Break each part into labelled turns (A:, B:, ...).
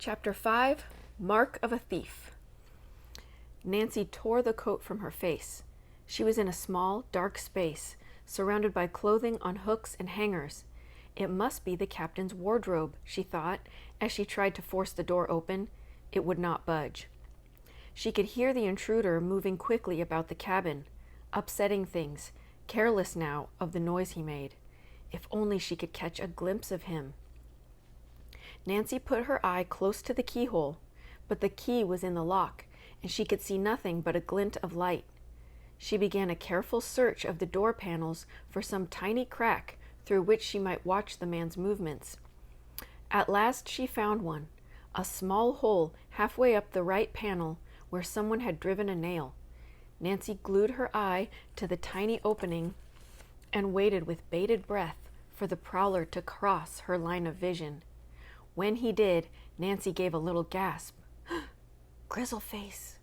A: Chapter 5, Mark of a Thief. Nancy tore the coat from her face. She was in a small, dark space, surrounded by clothing on hooks and hangers. It must be the captain's wardrobe, she thought, as she tried to force the door open. It would not budge. She could hear the intruder moving quickly about the cabin, upsetting things, careless now of the noise he made. If only she could catch a glimpse of him. Nancy put her eye close to the keyhole, but the key was in the lock, and she could see nothing but a glint of light. She began a careful search of the door panels for some tiny crack through which she might watch the man's movements. At last she found one, a small hole halfway up the right panel where someone had driven a nail. Nancy glued her eye to the tiny opening and waited with bated breath for the prowler to cross her line of vision. When he did, Nancy gave a little gasp. Grizzleface!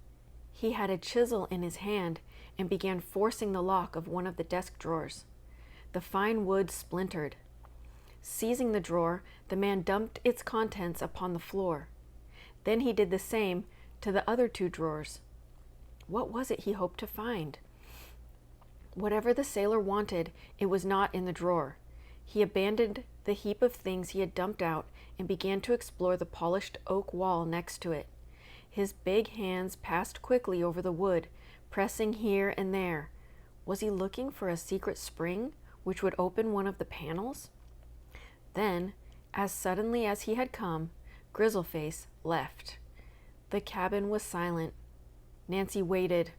A: He had a chisel in his hand and began forcing the lock of one of the desk drawers. The fine wood splintered. Seizing the drawer, the man dumped its contents upon the floor. Then he did the same to the other two drawers. What was it he hoped to find? Whatever the sailor wanted, it was not in the drawer. He abandoned the heap of things he had dumped out and began to explore the polished oak wall next to it. His big hands passed quickly over the wood, pressing here and there. Was he looking for a secret spring which would open one of the panels? Then, as suddenly as he had come, Grizzleface left. The cabin was silent. Nancy waited,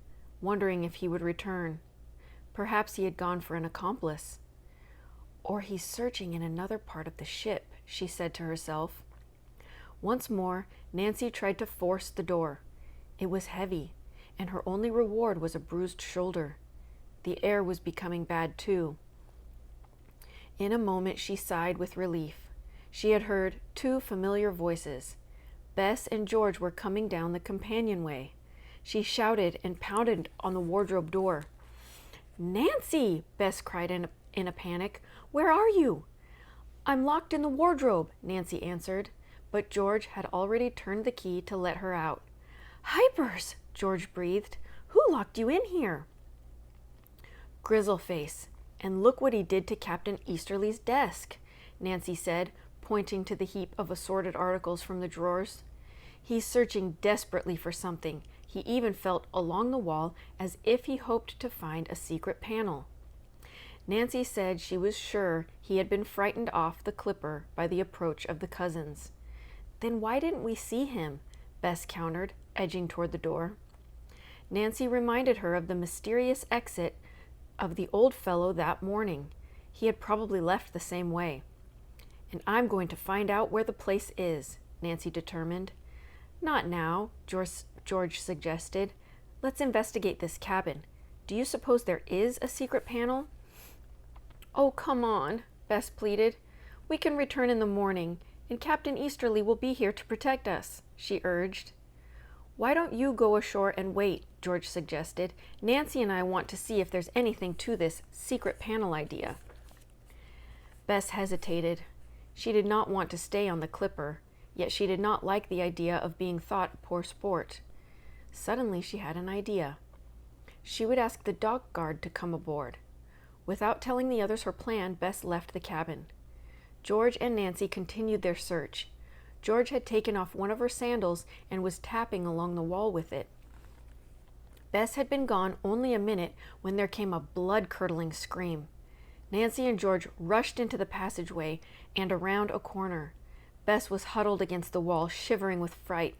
A: wondering if he would return. Perhaps he had gone for an accomplice. Or he's searching in another part of the ship, she said to herself. Once more, Nancy tried to force the door. It was heavy, and her only reward was a bruised shoulder. The air was becoming bad, too. In a moment, she sighed with relief. She had heard two familiar voices. Bess and George were coming down the companionway. She shouted and pounded on the wardrobe door. "Nancy!" Bess cried in a panic. "Where are you?" "I'm locked in the wardrobe," Nancy answered, but George had already turned the key to let her out. "Hypers!" George breathed. "Who locked you in here?" "Grizzleface, and look what he did to Captain Easterly's desk," Nancy said, pointing to the heap of assorted articles from the drawers. "He's searching desperately for something. He even felt along the wall as if he hoped to find a secret panel." Nancy said she was sure he had been frightened off the clipper by the approach of the cousins. "Then why didn't we see him?" Bess countered, edging toward the door. Nancy reminded her of the mysterious exit of the old fellow that morning. He had probably left the same way. "And I'm going to find out where the place is," Nancy determined. "Not now," George suggested. "Let's investigate this cabin. Do you suppose there is a secret panel?" "Oh, come on," Bess pleaded. "We can return in the morning, and Captain Easterly will be here to protect us," she urged. "Why don't you go ashore and wait?" George suggested. "Nancy and I want to see if there's anything to this secret panel idea." Bess hesitated. She did not want to stay on the clipper, yet she did not like the idea of being thought poor sport. Suddenly she had an idea. She would ask the dock guard to come aboard. Without telling the others her plan, Bess left the cabin. George and Nancy continued their search. George had taken off one of her sandals and was tapping along the wall with it. Bess had been gone only a minute when there came a blood-curdling scream. Nancy and George rushed into the passageway and around a corner. Bess was huddled against the wall, shivering with fright.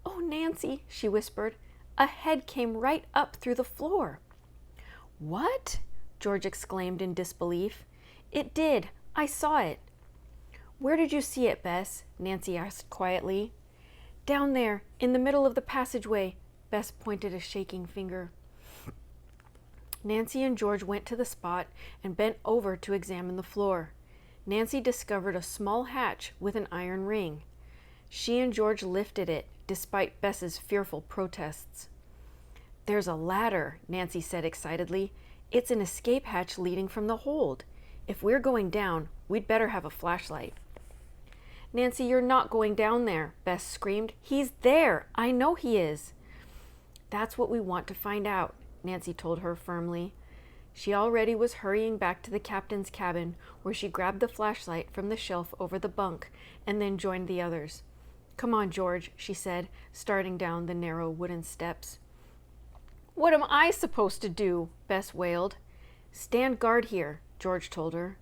A: "Oh, Nancy," she whispered, "a head came right up through the floor." "What?" George exclaimed in disbelief. "It did. I saw it." "Where did you see it, Bess?" Nancy asked quietly. "Down there, in the middle of the passageway." Bess pointed a shaking finger. Nancy and George went to the spot and bent over to examine the floor. Nancy discovered a small hatch with an iron ring. She and George lifted it, despite Bess's fearful protests. "There's a ladder," Nancy said excitedly. "It's an escape hatch leading from the hold. If we're going down, we'd better have a flashlight." Nancy, you're not going down there, Bess screamed. He's there. I know he is. That's what we want to find out, Nancy told her firmly. She already was hurrying back to the captain's cabin, where she grabbed the flashlight from the shelf over the bunk and then joined the others. Come on, George, she said, starting down the narrow wooden steps. What am I supposed to do? Bess wailed. Stand guard here, George told her.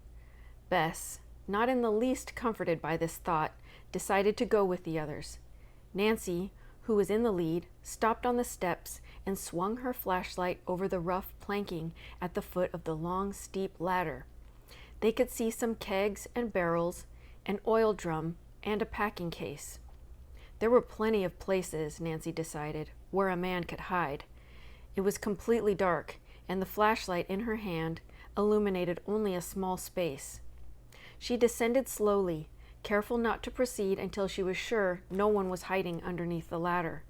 A: Bess, not in the least comforted by this thought, decided to go with the others. Nancy, who was in the lead, stopped on the steps and swung her flashlight over the rough planking at the foot of the long, steep ladder. They could see some kegs and barrels, an oil drum, and a packing case. There were plenty of places, Nancy decided, where a man could hide. It was completely dark, and the flashlight in her hand illuminated only a small space. She descended slowly, careful not to proceed until she was sure no one was hiding underneath the ladder.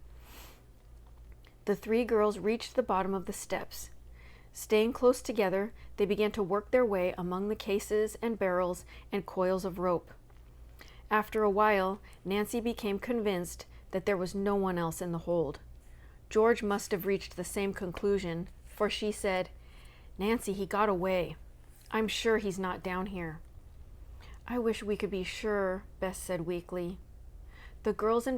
A: The three girls reached the bottom of the steps. Staying close together, they began to work their way among the cases and barrels and coils of rope. After a while, Nancy became convinced that there was no one else in the hold. George must have reached the same conclusion, for she said, Nancy, he got away. I'm sure he's not down here. I wish we could be sure, Bess said weakly. The girls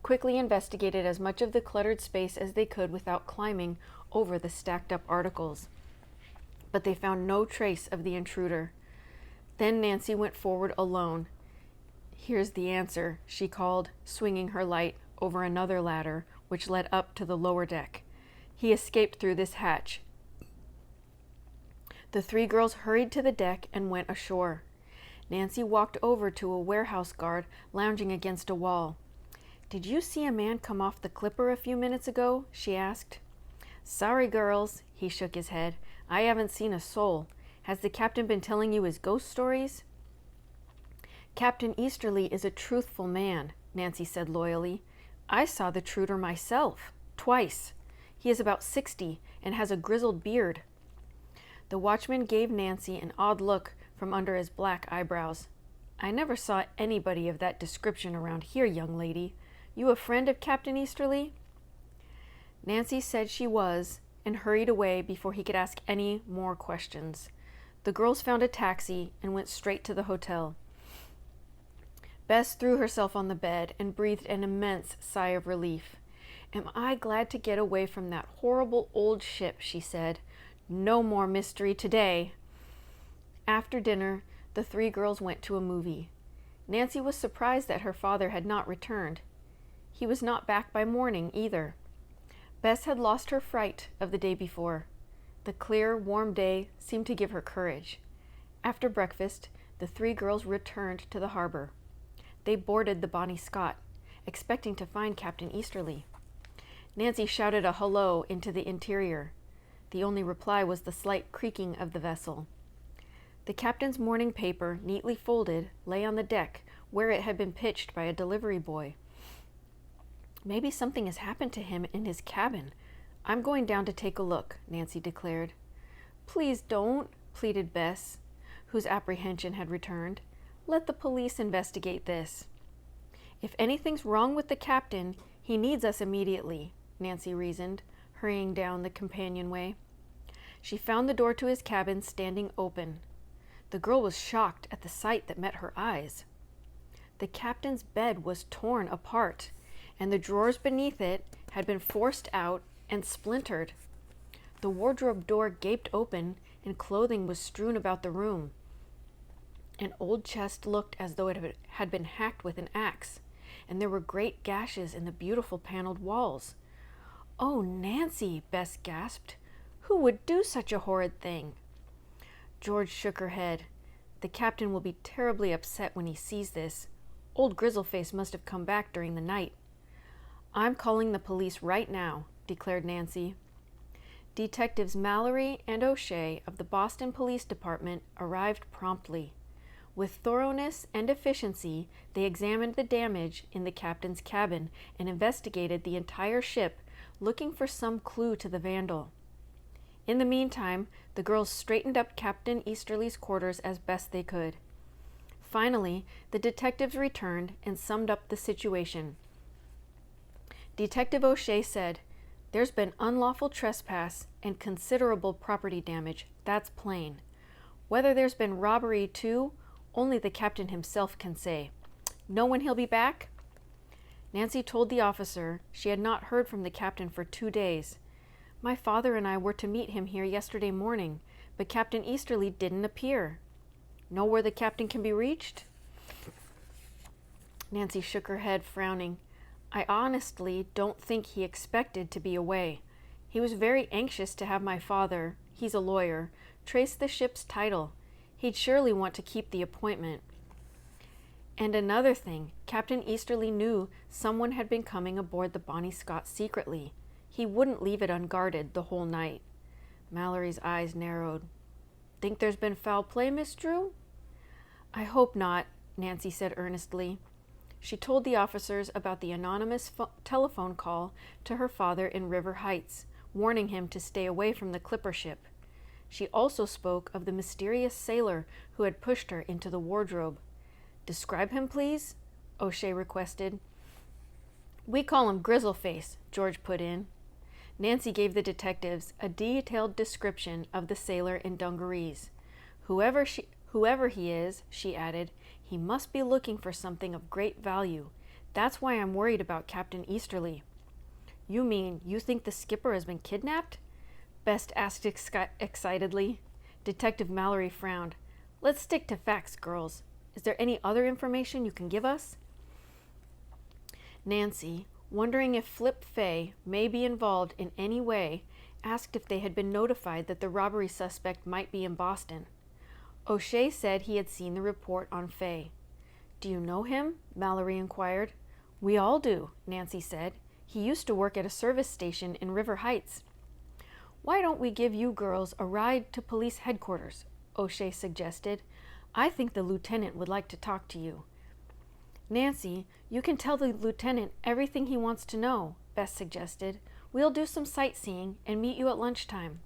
A: quickly investigated as much of the cluttered space as they could without climbing over the stacked up articles. But they found no trace of the intruder. Then Nancy went forward alone. Here's the answer, she called, swinging her light over another ladder which led up to the lower deck. He escaped through this hatch. The three girls hurried to the deck and went ashore. Nancy walked over to a warehouse guard lounging against a wall. Did you see a man come off the clipper a few minutes ago? She asked. Sorry, girls, he shook his head. I haven't seen a soul. Has the captain been telling you his ghost stories? Captain Easterly is a truthful man, Nancy said loyally. I saw the intruder myself, twice. He is about 60 and has a grizzled beard. The watchman gave Nancy an odd look from under his black eyebrows. I never saw anybody of that description around here, young lady. You a friend of Captain Easterly? Nancy said she was, and hurried away before he could ask any more questions. The girls found a taxi and went straight to the hotel. Bess threw herself on the bed and breathed an immense sigh of relief. Am I glad to get away from that horrible old ship, she said. No more mystery today. After dinner, the three girls went to a movie. Nancy was surprised that her father had not returned. He was not back by morning either. Bess had lost her fright of the day before. The clear, warm day seemed to give her courage. After breakfast, the three girls returned to the harbor. They boarded the Bonnie Scott, expecting to find Captain Easterly. Nancy shouted a hello into the interior. The only reply was the slight creaking of the vessel. The captain's morning paper, neatly folded, lay on the deck where it had been pitched by a delivery boy. Maybe something has happened to him in his cabin. I'm going down to take a look, Nancy declared. Please don't, pleaded Bess, whose apprehension had returned. Let the police investigate this. If anything's wrong with the captain, he needs us immediately, Nancy reasoned, hurrying down the companionway. She found the door to his cabin standing open. The girl was shocked at the sight that met her eyes. The captain's bed was torn apart, and the drawers beneath it had been forced out and splintered. The wardrobe door gaped open, and clothing was strewn about the room. An old chest looked as though it had been hacked with an axe, and there were great gashes in the beautiful paneled walls. Oh, Nancy, Bess gasped. Who would do such a horrid thing? George shook her head. The captain will be terribly upset when he sees this. Old Grizzleface must have come back during the night. I'm calling the police right now, declared Nancy. Detectives Mallory and O'Shea of the Boston Police Department arrived promptly. With thoroughness and efficiency, they examined the damage in the captain's cabin and investigated the entire ship, looking for some clue to the vandal. In the meantime, the girls straightened up Captain Easterly's quarters as best they could. Finally, the detectives returned and summed up the situation. Detective O'Shea said, "There's been unlawful trespass and considerable property damage, that's plain. Whether there's been robbery too, only the captain himself can say. Know when he'll be back?" Nancy told the officer she had not heard from the captain for 2 days. "My father and I were to meet him here yesterday morning, but Captain Easterly didn't appear. Know where the captain can be reached?" Nancy shook her head, frowning. "I honestly don't think he expected to be away. He was very anxious to have my father, he's a lawyer, trace the ship's title. He'd surely want to keep the appointment. And another thing, Captain Easterly knew someone had been coming aboard the Bonnie Scott secretly. He wouldn't leave it unguarded the whole night." Mallory's eyes narrowed. "Think there's been foul play, Miss Drew?" "I hope not," Nancy said earnestly. She told the officers about the anonymous telephone call to her father in River Heights, warning him to stay away from the clipper ship. She also spoke of the mysterious sailor who had pushed her into the wardrobe. "Describe him, please," O'Shea requested. "We call him Grizzleface," George put in. Nancy gave the detectives a detailed description of the sailor in dungarees. Whoever he is," she added, "he must be looking for something of great value. That's why I'm worried about Captain Easterly." "You mean you think the skipper has been kidnapped?" Best asked excitedly. Detective Mallory frowned. "Let's stick to facts, girls. Is there any other information you can give us?" Nancy, wondering if Flip Fay may be involved in any way, asked if they had been notified that the robbery suspect might be in Boston. O'Shea said he had seen the report on Fay. "Do you know him?" Mallory inquired. "We all do," Nancy said. "He used to work at a service station in River Heights." "Why don't we give you girls a ride to police headquarters?" O'Shea suggested. "I think the lieutenant would like to talk to you." "Nancy, you can tell the lieutenant everything he wants to know," Bess suggested. "We'll do some sightseeing and meet you at lunchtime."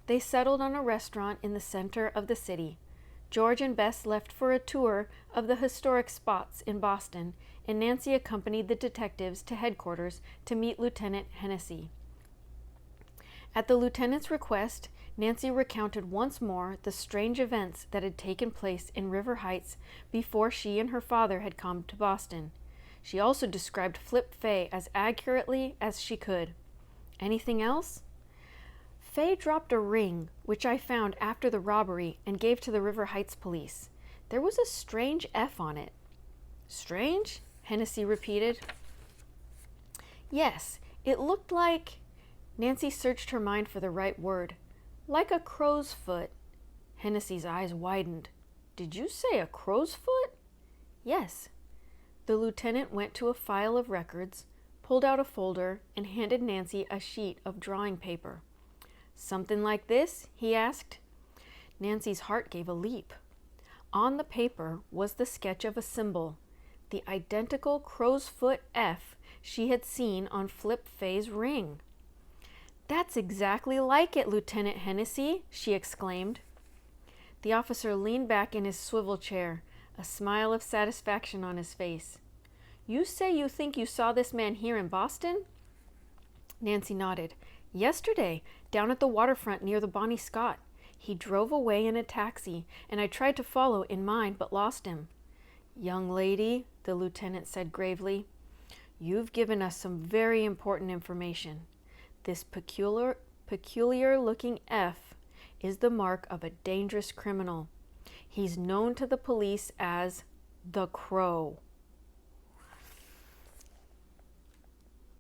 A: They settled on a restaurant in the center of the city. George and Bess left for a tour of the historic spots in Boston, and Nancy accompanied the detectives to headquarters to meet Lieutenant Hennessy. At the lieutenant's request, Nancy recounted once more the strange events that had taken place in River Heights before she and her father had come to Boston. She also described Flip Fay as accurately as she could. "Anything else?" "Fay dropped a ring, which I found after the robbery and gave to the River Heights police. There was a strange F on it." "Strange?" Hennessy repeated. "Yes, it looked like—" Nancy searched her mind for the right word. "Like a crow's foot." Hennessy's eyes widened. "Did you say a crow's foot?" "Yes." The lieutenant went to a file of records, pulled out a folder, and handed Nancy a sheet of drawing paper. "Something like this?" he asked. Nancy's heart gave a leap. On the paper was the sketch of a symbol, the identical crow's foot F she had seen on Flip Fay's ring. "That's exactly like it, Lieutenant Hennessy," she exclaimed. The officer leaned back in his swivel chair, a smile of satisfaction on his face. "You say you think you saw this man here in Boston?" Nancy nodded. "Yesterday, down at the waterfront near the Bonnie Scott. He drove away in a taxi, and I tried to follow in mine but lost him." "Young lady," the lieutenant said gravely, "you've given us some very important information. This peculiar-looking F is the mark of a dangerous criminal. He's known to the police as the Crow."